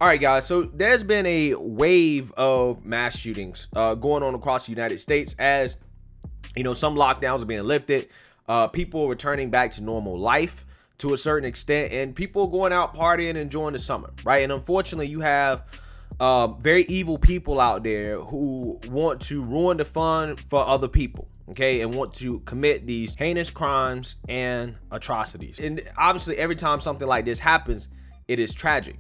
All right, guys. So there's been a wave of mass shootings going on across the United States as, you know, some lockdowns are being lifted, people returning back to normal life to a certain extent, and people going out partying and enjoying the summer, right? And unfortunately, you have very evil people out there who want to ruin the fun for other people, okay, and want to commit these heinous crimes and atrocities. And obviously, every time something like this happens, it is tragic.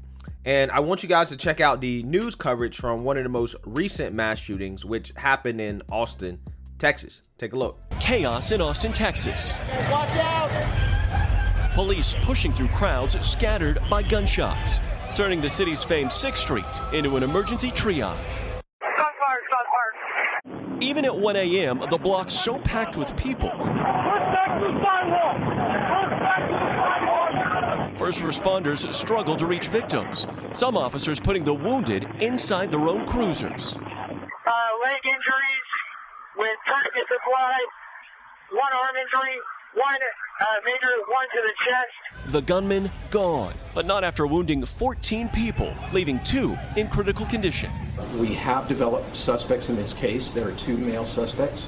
And I want you guys to check out the news coverage from one of the most recent mass shootings, which happened in Austin, Texas. Take a look. Chaos in Austin, Texas. Watch out! Police pushing through crowds scattered by gunshots, turning the city's famed 6th Street into an emergency triage. Gunfire! Even at 1 a.m., the block's so packed with people. First responders struggle to reach victims. Some officers putting the wounded inside their own cruisers. Leg injuries with tourniquet supply, one arm injury, one to the chest. The gunman gone, but not after wounding 14 people, leaving 2 in critical condition. We have developed suspects in this case. There are 2 male suspects.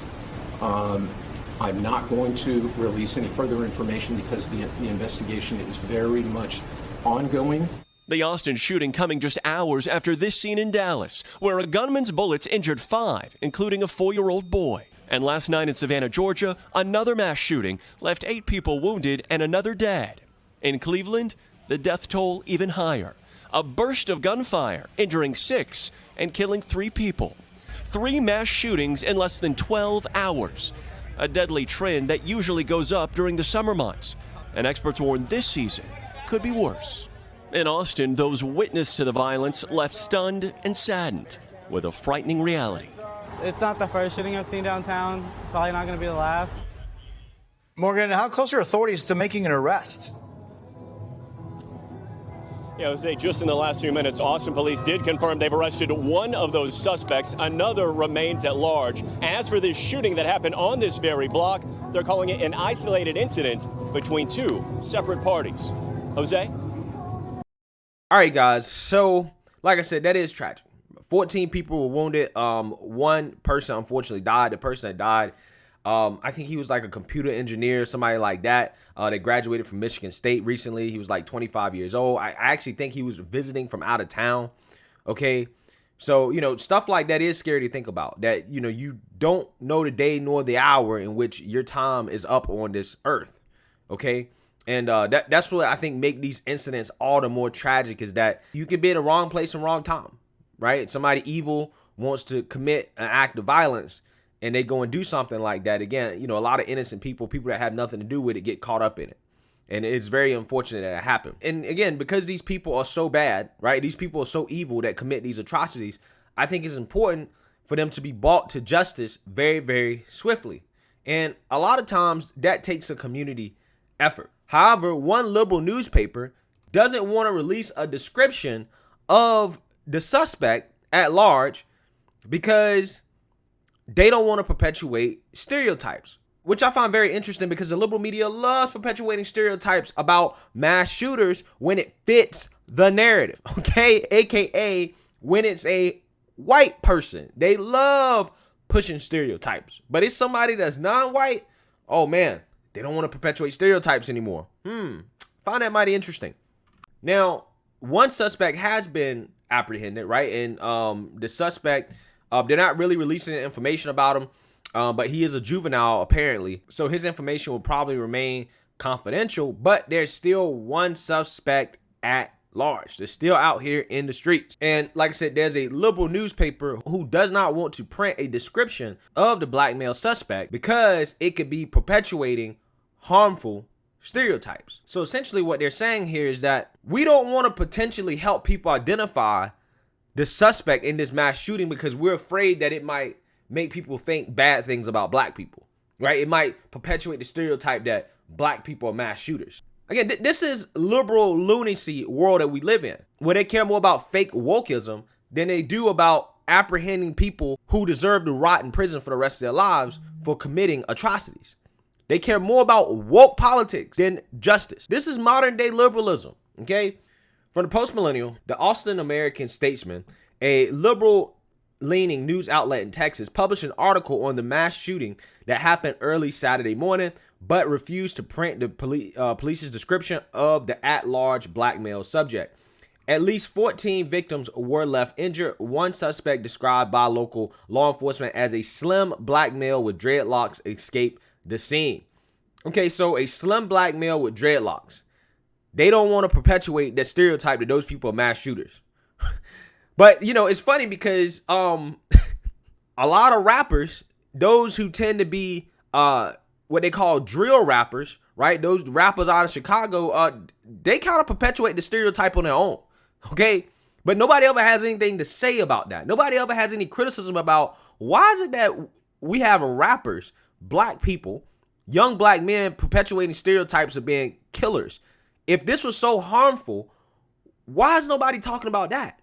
I'm not going to release any further information because the investigation is very much ongoing. The Austin shooting coming just hours after this scene in Dallas, where a gunman's bullets injured 5, including a 4-year-old boy. And last night in Savannah, Georgia, another mass shooting left 8 people wounded and another dead. In Cleveland, the death toll even higher. A burst of gunfire, injuring 6 and killing 3 people. 3 mass shootings in less than 12 hours. A deadly trend that usually goes up during the summer months. And experts warn this season could be worse. In Austin, those witness to the violence left stunned and saddened with a frightening reality. It's not the first shooting I've seen downtown. Probably not going to be the last. Morgan, how close are authorities to making an arrest? Yeah, Jose, just in the last few minutes, Austin police did confirm they've arrested one of those suspects. Another remains at large. As for this shooting that happened on this very block, they're calling it an isolated incident between 2 separate parties. Jose? All right, guys. So, like I said, that is tragic. 14 people were wounded. One person unfortunately died. The person that died, I think he was like a computer engineer, somebody like that. That graduated from Michigan State recently. He was like 25 years old. I actually think he was visiting from out of town. Okay. So, you know, stuff like that is scary to think about. That, you know, you don't know the day nor the hour in which your time is up on this earth. Okay. And that's what I think make these incidents all the more tragic, is that you could be in the wrong place and wrong time, right? Somebody evil wants to commit an act of violence and they go and do something like that. Again, you know, a lot of innocent people that have nothing to do with it, get caught up in it. And it's very unfortunate that it happened. And again, because these people are so bad, right? These people are so evil that commit these atrocities. I think it's important for them to be brought to justice very, very swiftly. And a lot of times that takes a community effort. However, one liberal newspaper doesn't want to release a description of the suspect at large because they don't want to perpetuate stereotypes, which I find very interesting because the liberal media loves perpetuating stereotypes about mass shooters when it fits the narrative, okay? AKA when it's a white person. They love pushing stereotypes, but it's somebody that's non-white. Oh man, they don't want to perpetuate stereotypes anymore. Find that mighty interesting. Now, one suspect has been apprehended, right? And the suspect, they're not really releasing information about him, but he is a juvenile apparently. So his information will probably remain confidential, but there's still one suspect at large. They're still out here in the streets. And like I said, there's a liberal newspaper who does not want to print a description of the black male suspect because it could be perpetuating harmful stereotypes. So essentially what they're saying here is that we don't want to potentially help people identify the suspect in this mass shooting because we're afraid that it might make people think bad things about black people, right? It might perpetuate the stereotype that black people are mass shooters. Again, this is liberal lunacy world that we live in, where they care more about fake wokeism than they do about apprehending people who deserve to rot in prison for the rest of their lives for committing atrocities. They care more about woke politics than justice. This is modern day liberalism, okay? From the Post-Millennial, the Austin American-Statesman, a liberal-leaning news outlet in Texas, published an article on the mass shooting that happened early Saturday morning, but refused to print the police's description of the at-large black male subject. At least 14 victims were left injured. One suspect, described by local law enforcement as a slim black male with dreadlocks, escaped the scene. Okay, so a slim black male with dreadlocks. They don't want to perpetuate that stereotype that those people are mass shooters. But, you know, it's funny because a lot of rappers, those who tend to be what they call drill rappers, right? Those rappers out of Chicago, they kind of perpetuate the stereotype on their own, okay? But nobody ever has anything to say about that. Nobody ever has any criticism about why is it that we have rappers, black people, young black men perpetuating stereotypes of being killers. If this was so harmful, why is nobody talking about that?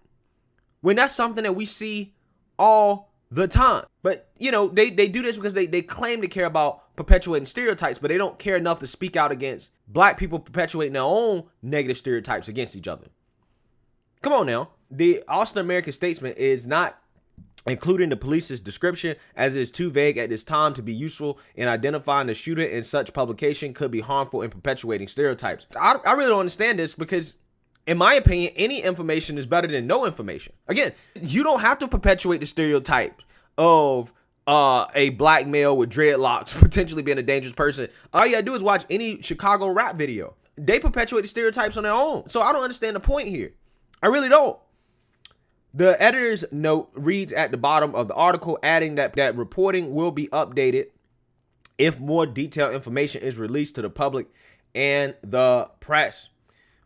When that's something that we see all the time. But, you know, they do this because they claim to care about perpetuating stereotypes, but they don't care enough to speak out against black people perpetuating their own negative stereotypes against each other. Come on now. The Austin American-Statesman is not including the police's description, as it is too vague at this time to be useful in identifying the shooter, and such publication could be harmful in perpetuating stereotypes. I really don't understand this because, in my opinion, any information is better than no information. Again, you don't have to perpetuate the stereotype of a black male with dreadlocks potentially being a dangerous person. All you gotta do is watch any Chicago rap video. They perpetuate the stereotypes on their own. So I don't understand the point here. I really don't. The editor's note reads at the bottom of the article, adding that reporting will be updated if more detailed information is released to the public and the press.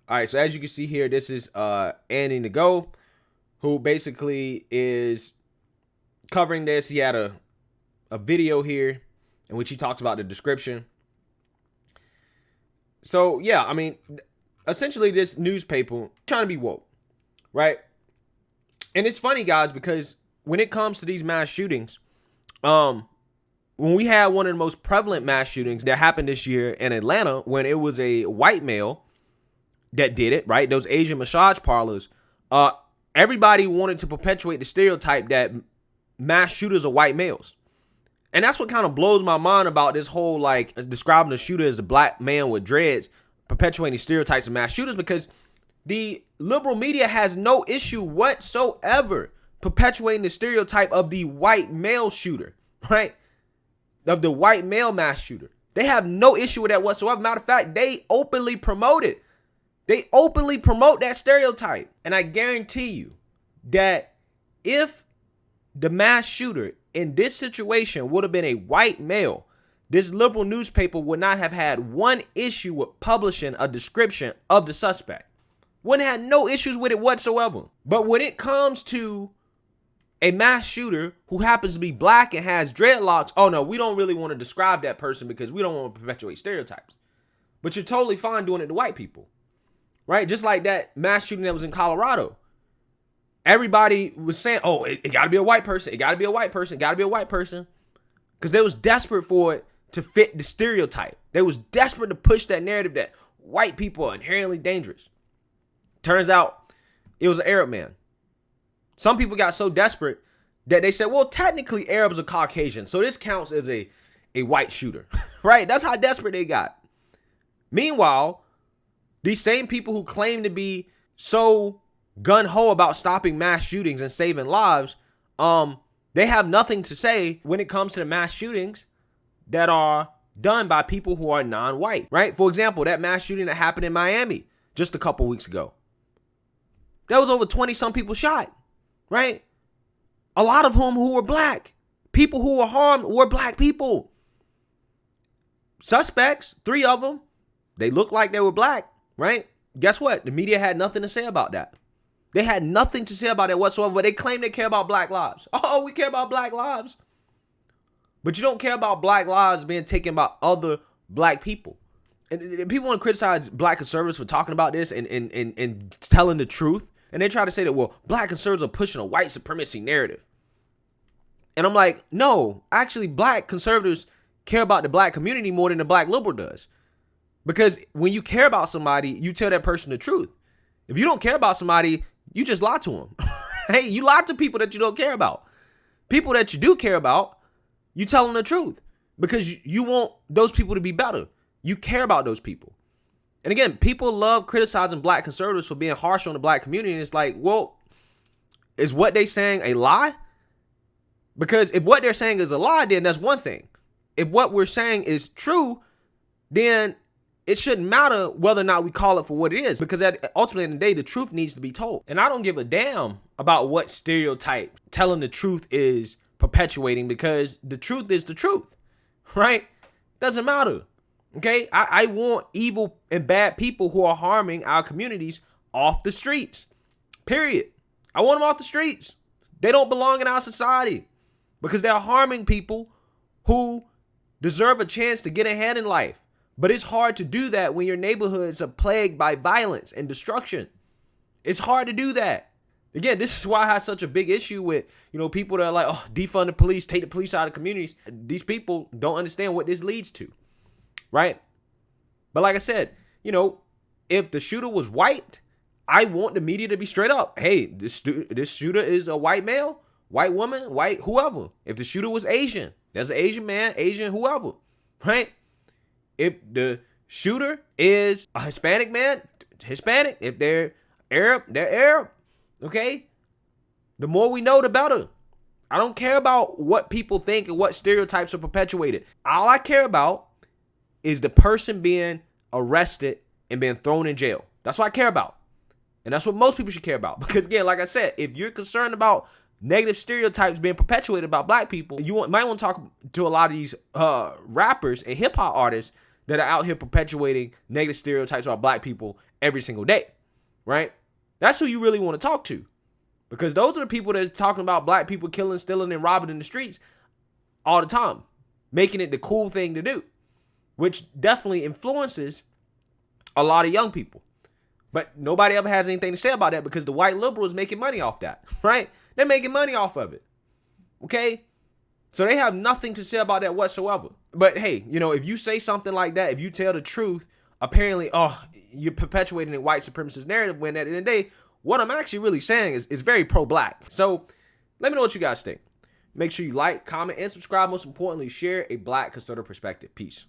All right, so as you can see here, this is Andy Nago, who basically is covering this. He had a video here in which he talks about the description. So, yeah, I mean, essentially this newspaper trying to be woke, right? And it's funny, guys, because when it comes to these mass shootings, when we had one of the most prevalent mass shootings that happened this year in Atlanta, when it was a white male that did it, right? Those Asian massage parlors, everybody wanted to perpetuate the stereotype that mass shooters are white males. And that's what kind of blows my mind about this whole, like, describing the shooter as a black man with dreads, perpetuating stereotypes of mass shooters, because the liberal media has no issue whatsoever perpetuating the stereotype of the white male shooter, right? Of the white male mass shooter. They have no issue with that whatsoever. Matter of fact, they openly promote it. They openly promote that stereotype. And I guarantee you that if the mass shooter in this situation would have been a white male, this liberal newspaper would not have had one issue with publishing a description of the suspect. Wouldn't have no issues with it whatsoever. But when it comes to a mass shooter who happens to be black and has dreadlocks, oh no, we don't really want to describe that person because we don't want to perpetuate stereotypes. But you're totally fine doing it to white people, right? Just like that mass shooting that was in Colorado. Everybody was saying, oh, it got to be a white person. It got to be a white person. It got to be a white person. Because they was desperate for it to fit the stereotype. They was desperate to push that narrative that white people are inherently dangerous. Turns out it was an Arab man. Some people got so desperate that they said, well, technically Arabs are Caucasian, so this counts as a white shooter, right? That's how desperate they got. Meanwhile, these same people who claim to be so gung-ho about stopping mass shootings and saving lives, they have nothing to say when it comes to the mass shootings that are done by people who are non-white, right? For example, that mass shooting that happened in Miami just a couple weeks ago. There was over 20-some people shot, right? A lot of whom who were black. People who were harmed were black people. Suspects, 3 of them, they looked like they were black, right? Guess what? The media had nothing to say about that. They had nothing to say about it whatsoever, but they claim they care about black lives. Oh, we care about black lives. But you don't care about black lives being taken by other black people. And people want to criticize black conservatives for talking about this and telling the truth. And they try to say that, well, black conservatives are pushing a white supremacy narrative. And I'm like, no, actually, black conservatives care about the black community more than the black liberal does. Because when you care about somebody, you tell that person the truth. If you don't care about somebody, you just lie to them. Hey, you lie to people that you don't care about. People that you do care about, you tell them the truth because you want those people to be better. You care about those people. And again, people love criticizing black conservatives for being harsh on the black community. And it's like, well, is what they saying a lie? Because if what they're saying is a lie, then that's one thing. If what we're saying is true, then it shouldn't matter whether or not we call it for what it is, because ultimately in the day, the truth needs to be told. And I don't give a damn about what stereotype telling the truth is perpetuating, because the truth is the truth, right? Doesn't matter. Okay, I want evil and bad people who are harming our communities off the streets, period. I want them off the streets. They don't belong in our society because they're harming people who deserve a chance to get ahead in life. But it's hard to do that when your neighborhoods are plagued by violence and destruction. It's hard to do that. Again, this is why I have such a big issue with, people that are like, oh, defund the police, take the police out of communities. These people don't understand what this leads to, right? But like I said, if the shooter was white, I want the media to be straight up. Hey, this shooter is a white male, white woman, white whoever. If the shooter was Asian, there's an Asian man, Asian whoever, right? If the shooter is a Hispanic man, Hispanic. If they're Arab, they're Arab. Okay? The more we know, the better. I don't care about what people think and what stereotypes are perpetuated. All I care about is the person being arrested and being thrown in jail. That's what I care about. And that's what most people should care about. Because again, like I said, if you're concerned about negative stereotypes being perpetuated about black people, you might want to talk to a lot of these rappers and hip hop artists that are out here perpetuating negative stereotypes about black people every single day, right? That's who you really want to talk to, because those are the people that's talking about black people killing, stealing, and robbing in the streets all the time, making it the cool thing to do, which definitely influences a lot of young people. But nobody ever has anything to say about that because the white liberals making money off that, right? They're making money off of it, okay? So they have nothing to say about that whatsoever. But hey, if you say something like that, if you tell the truth, apparently, you're perpetuating a white supremacist narrative, when at the end of the day, what I'm actually really saying is very pro-black. So let me know what you guys think. Make sure you like, comment, and subscribe. Most importantly, share a black conservative perspective. Peace.